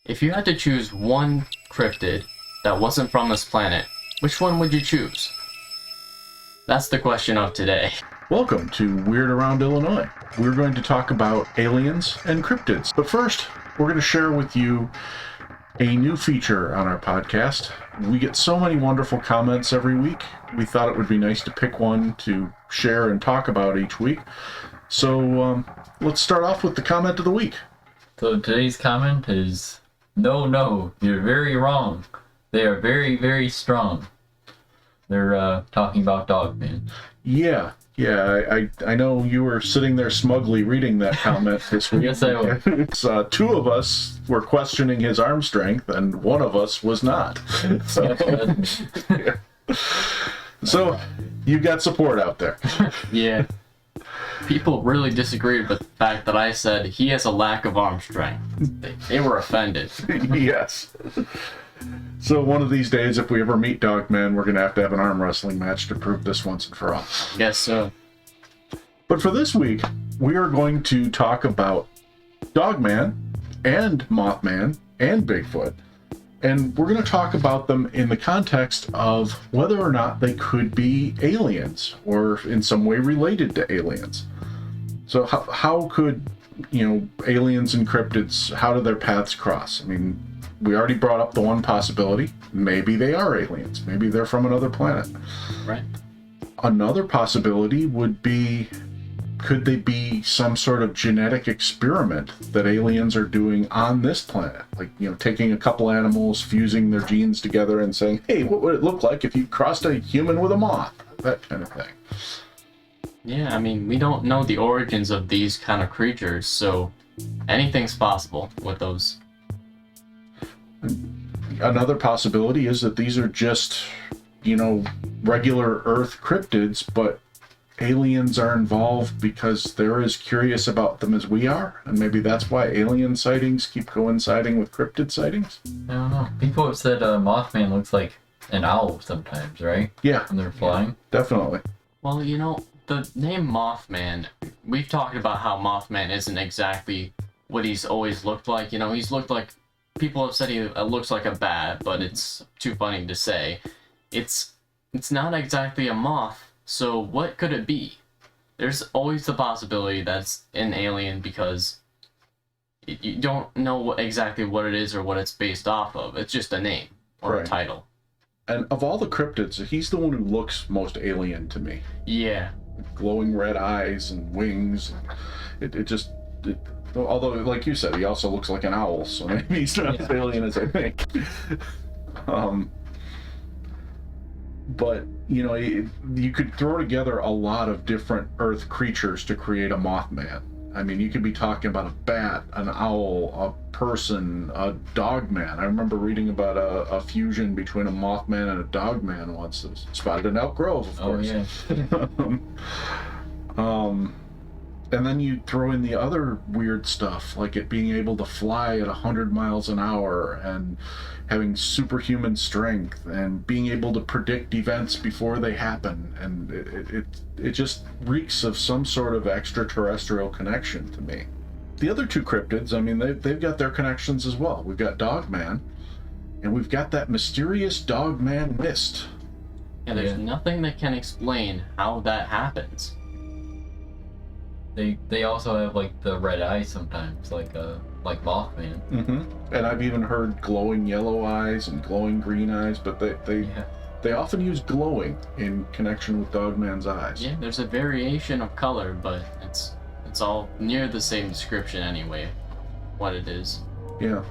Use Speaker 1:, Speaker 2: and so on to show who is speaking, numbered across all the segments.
Speaker 1: If you had to choose one cryptid that wasn't from this planet, which one would you choose? That's the question of today.
Speaker 2: Welcome to Weird Around Illinois. We're going to talk about aliens and cryptids. But first, we're going to share with you a new feature on our podcast. We get so many wonderful comments every week. We thought it would be nice to pick one to share and talk about each week. So let's start off with the comment of the week.
Speaker 3: So today's comment is, no, you're very wrong. They are very, very strong. They're talking about Dogman.
Speaker 2: Yeah, I know you were sitting there smugly reading that comment this week.
Speaker 3: Yes, I was.
Speaker 2: It's, two of us were questioning his arm strength, and one of us was not. So you got support out there.
Speaker 1: Yeah. People really disagreed with the fact that I said he has a lack of arm strength. They were offended.
Speaker 2: Yes. So one of these days, if we ever meet Dogman, we're going to have an arm wrestling match to prove this once and for all.
Speaker 1: Guess so.
Speaker 2: But for this week, we are going to talk about Dogman and Mothman and Bigfoot. And we're going to talk about them in the context of whether or not they could be aliens or in some way related to aliens. So how could, aliens and cryptids, how do their paths cross? I mean, we already brought up the one possibility. Maybe they are aliens. Maybe they're from another planet.
Speaker 1: Right.
Speaker 2: Another possibility would be, could they be some sort of genetic experiment that aliens are doing on this planet? Like, taking a couple animals, fusing their genes together and saying, hey, what would it look like if you crossed a human with a moth? That kind of thing.
Speaker 1: Yeah, I mean, we don't know the origins of these kind of creatures, so anything's possible with those.
Speaker 2: Another possibility is that these are just, regular Earth cryptids, but aliens are involved because they're as curious about them as we are, and maybe that's why alien sightings keep coinciding with cryptid sightings.
Speaker 3: I don't know. People have said Mothman looks like an owl sometimes, right?
Speaker 2: Yeah.
Speaker 3: When they're flying.
Speaker 2: Definitely.
Speaker 1: Well, the name Mothman, we've talked about how Mothman isn't exactly what he's always looked like. He's looked like, people have said he looks like a bat, but it's too funny to say. It's not exactly a moth, so what could it be? There's always the possibility that it's an alien because you don't know exactly what it is or what it's based off of. It's just a name or a title.
Speaker 2: And of all the cryptids, he's the one who looks most alien to me.
Speaker 1: Yeah.
Speaker 2: Glowing red eyes and wings. Although, like you said, he also looks like an owl, so maybe he's not as alien as I think. But, you could throw together a lot of different Earth creatures to create a Mothman. I mean, you could be talking about a bat, an owl, a person, a dogman. I remember reading about a fusion between a Mothman and a dogman once. It was spotted in Elk Grove, of course.
Speaker 3: Oh, yeah.
Speaker 2: And then you throw in the other weird stuff, like it being able to fly at 100 miles an hour and having superhuman strength and being able to predict events before they happen. And it just reeks of some sort of extraterrestrial connection to me. The other two cryptids, I mean, they've got their connections as well. We've got Dogman, and we've got that mysterious Dogman mist.
Speaker 1: Yeah, there's nothing that can explain how that happens.
Speaker 3: They also have like the red eyes sometimes, like Mothman.
Speaker 2: Mm-hmm. And I've even heard glowing yellow eyes and glowing green eyes, but they often use glowing in connection with Dogman's eyes.
Speaker 1: Yeah, there's a variation of color, but it's all near the same description anyway, what it is.
Speaker 2: Yeah.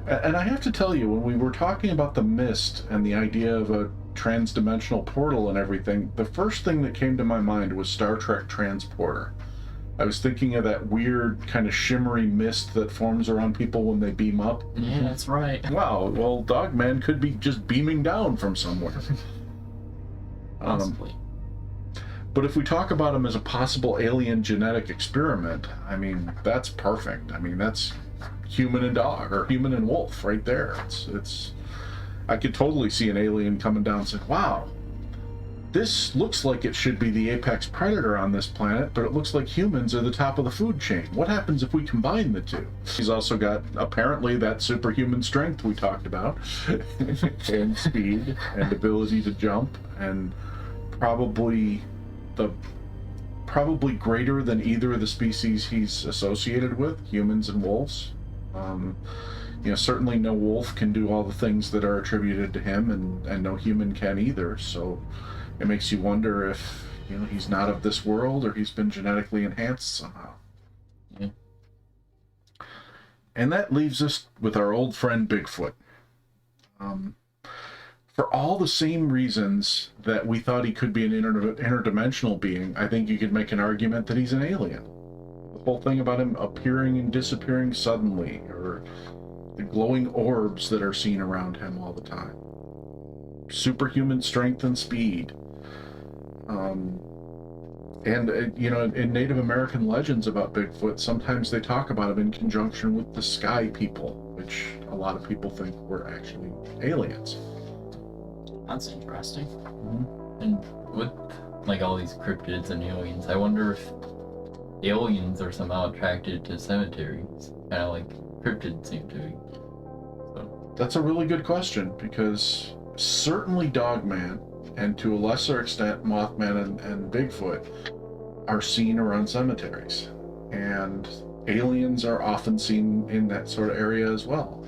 Speaker 2: And I have to tell you, when we were talking about the mist and the idea of a trans-dimensional portal and everything, the first thing that came to my mind was Star Trek Transporter. I was thinking of that weird kind of shimmery mist that forms around people when they beam up.
Speaker 1: Yeah, that's right.
Speaker 2: Wow, well, Dogman could be just beaming down from somewhere.
Speaker 1: Possibly.
Speaker 2: But if we talk about him as a possible alien genetic experiment, I mean, that's perfect. I mean, that's human and dog, or human and wolf right there. I could totally see an alien coming down and saying, wow, this looks like it should be the apex predator on this planet, but it looks like humans are the top of the food chain. What happens if we combine the two? He's also got, apparently, that superhuman strength we talked about, and speed, and ability to jump, and probably greater than either of the species he's associated with, humans and wolves. Certainly no wolf can do all the things that are attributed to him, and no human can either, so it makes you wonder if, he's not of this world or he's been genetically enhanced somehow.
Speaker 3: Yeah.
Speaker 2: And that leaves us with our old friend Bigfoot. For all the same reasons that we thought he could be an interdimensional being, I think you could make an argument that he's an alien. The whole thing about him appearing and disappearing suddenly, or the glowing orbs that are seen around him all the time. Superhuman strength and speed. In Native American legends about Bigfoot, sometimes they talk about him in conjunction with the sky people, which a lot of people think were actually aliens.
Speaker 1: That's interesting.
Speaker 2: Mm-hmm.
Speaker 3: And with like all these cryptids and aliens, I wonder if aliens are somehow attracted to cemeteries, kind of like cryptids seem to be. So.
Speaker 2: That's a really good question, because certainly Dogman, and to a lesser extent Mothman and Bigfoot, are seen around cemeteries. And aliens are often seen in that sort of area as well.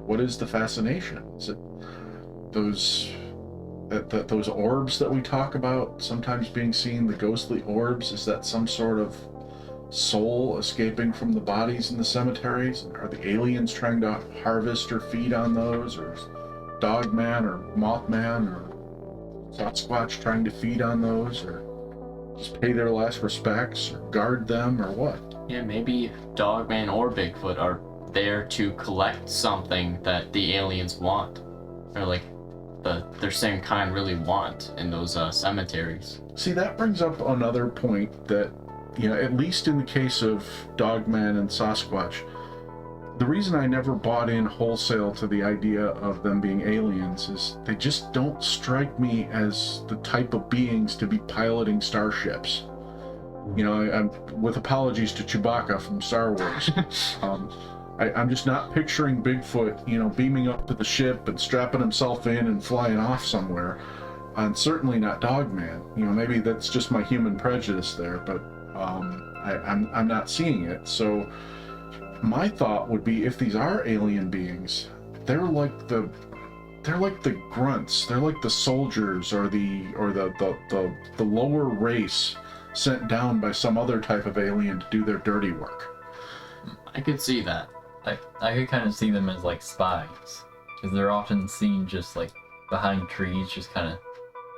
Speaker 2: What is the fascination? Is it those orbs that we talk about sometimes being seen, the ghostly orbs? Is that some sort of soul escaping from the bodies in the cemeteries? Are the aliens trying to harvest or feed on those? Or is Dogman or Mothman or Sasquatch trying to feed on those? Or just pay their last respects, or guard them, or what?
Speaker 1: Yeah, maybe Dogman or Bigfoot are there to collect something that the aliens want, or like their same kind really want in those cemeteries.
Speaker 2: See, that brings up another point that, at least in the case of Dogman and Sasquatch, the reason I never bought in wholesale to the idea of them being aliens is they just don't strike me as the type of beings to be piloting starships. I'm with apologies to Chewbacca from Star Wars. I'm just not picturing Bigfoot, beaming up to the ship and strapping himself in and flying off somewhere. And certainly not Dogman. Maybe that's just my human prejudice there, but I'm not seeing it. So my thought would be, if these are alien beings, they're like the grunts. They're like the soldiers or the lower race sent down by some other type of alien to do their dirty work.
Speaker 1: I could see that.
Speaker 3: I could kind of see them as like spies, because they're often seen just like behind trees, just kind of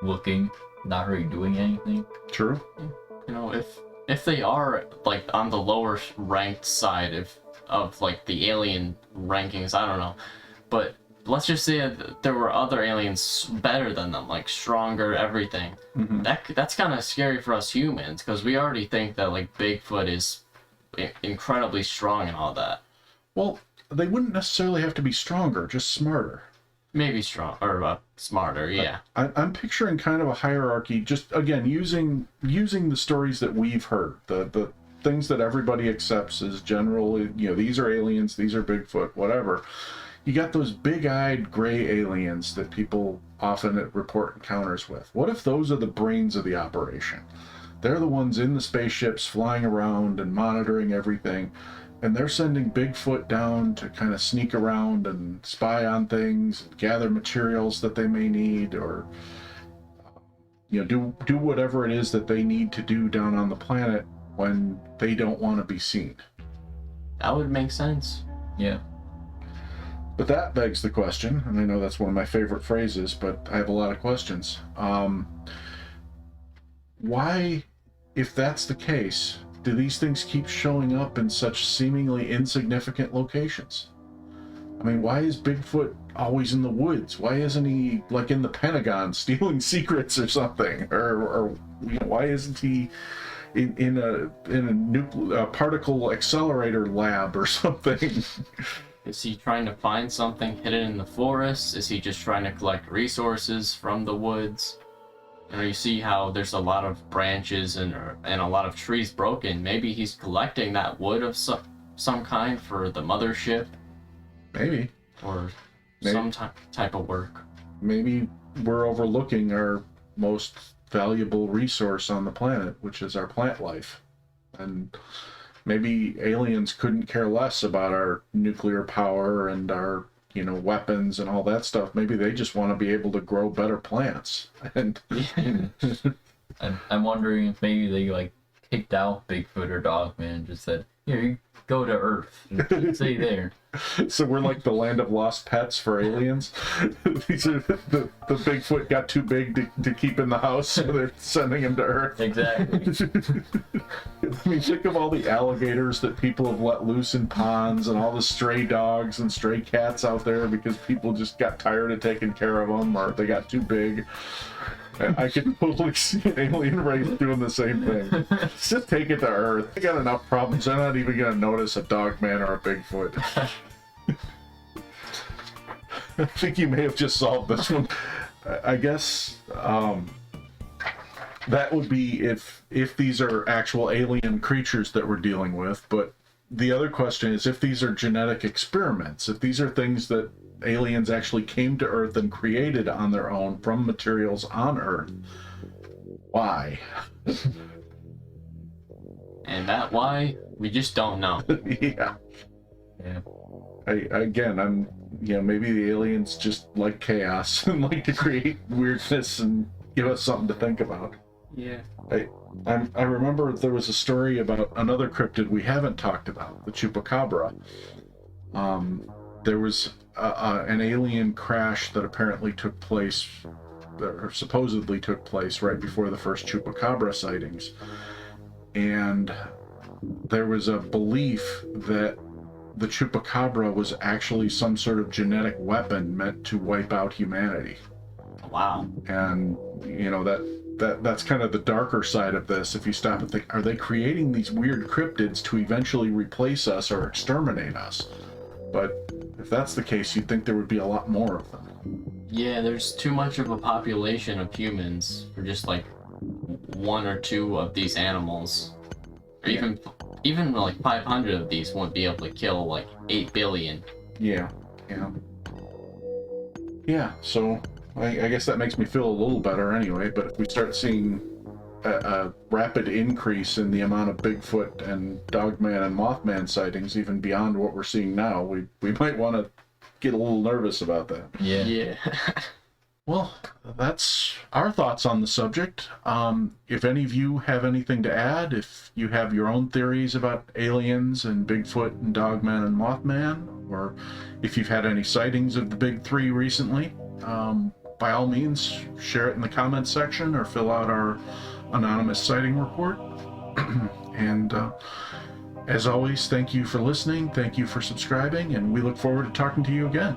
Speaker 3: looking, not really doing anything.
Speaker 2: True.
Speaker 1: If they are like on the lower ranked side of like the alien rankings, I don't know, but let's just say that there were other aliens better than them, like stronger, everything.
Speaker 2: Mm-hmm.
Speaker 1: That's kind of scary for us humans, because we already think that like Bigfoot is incredibly strong and all that.
Speaker 2: Well, they wouldn't necessarily have to be stronger, just smarter.
Speaker 1: Maybe strong or smarter, yeah.
Speaker 2: I'm picturing kind of a hierarchy, just again using the stories that we've heard, the things that everybody accepts as generally, these are aliens, these are Bigfoot, whatever. You got those big-eyed gray aliens that people often report encounters with. What if those are the brains of the operation? They're the ones in the spaceships flying around and monitoring everything, and they're sending Bigfoot down to kind of sneak around and spy on things, and gather materials that they may need, or do whatever it is that they need to do down on the planet when they don't want to be seen.
Speaker 1: That would make sense.
Speaker 3: Yeah.
Speaker 2: But that begs the question, and I know that's one of my favorite phrases, but I have a lot of questions. Why, if that's the case, do these things keep showing up in such seemingly insignificant locations? I mean, why is Bigfoot always in the woods? Why isn't he like in the Pentagon stealing secrets or something? Or why isn't he in a particle accelerator lab or something?
Speaker 1: Is he trying to find something hidden in the forest? Is he just trying to collect resources from the woods? You know, you see how there's a lot of branches and a lot of trees broken. Maybe he's collecting that wood of some kind for the mothership,
Speaker 2: Maybe.
Speaker 1: or
Speaker 2: Maybe.
Speaker 1: some type of work.
Speaker 2: Maybe we're overlooking our most valuable resource on the planet, which is our plant life. And maybe aliens couldn't care less about our nuclear power and our, you know, weapons and all that stuff. Maybe they just want to be able to grow better plants. And
Speaker 3: I'm wondering if maybe they like kicked out Bigfoot or Dogman and just said, "Here, you go to Earth and stay there."
Speaker 2: so we're like the land of lost pets for aliens. These are the Bigfoot got too big to keep in the house, so they're sending him to Earth.
Speaker 3: Exactly.
Speaker 2: I mean, think of all the alligators that people have let loose in ponds, and all the stray dogs and stray cats out there because people just got tired of taking care of them, or they got too big. I could totally see an alien race doing the same thing. Just take it to Earth. They got enough problems. They're not even going to notice a Dogman or a Bigfoot. I think you may have just solved this one. I guess that would be if these are actual alien creatures that we're dealing with. But the other question is if these are genetic experiments, if these are things that aliens actually came to Earth and created on their own from materials on Earth, why?
Speaker 1: And that why we just don't know.
Speaker 2: Yeah.
Speaker 3: Yeah.
Speaker 2: I'm maybe the aliens just like chaos and like to create weirdness and give us something to think about.
Speaker 1: Yeah.
Speaker 2: I remember there was a story about another cryptid we haven't talked about, the chupacabra. There was an alien crash that apparently took place, or supposedly took place, right before the first chupacabra sightings. And there was a belief that the chupacabra was actually some sort of genetic weapon meant to wipe out humanity.
Speaker 1: Wow.
Speaker 2: And, you know, that's kind of the darker side of this. If you stop and think, are they creating these weird cryptids to eventually replace us or exterminate us? But if that's the case, you'd think there would be a lot more of them.
Speaker 1: Yeah, there's too much of a population of humans for just like one or two of these animals. Or even like 500 of these won't be able to kill like 8 billion.
Speaker 2: Yeah. So I guess that makes me feel a little better anyway. But if we start seeing a rapid increase in the amount of Bigfoot and Dogman and Mothman sightings, even beyond what we're seeing now, we might want to get a little nervous about that.
Speaker 3: Yeah.
Speaker 1: Yeah.
Speaker 2: Well, that's our thoughts on the subject. If any of you have anything to add, if you have your own theories about aliens and Bigfoot and Dogman and Mothman, or if you've had any sightings of the big three recently, by all means, share it in the comments section or fill out our anonymous sighting report. And as always, thank you for listening, thank you for subscribing, and we look forward to talking to you again.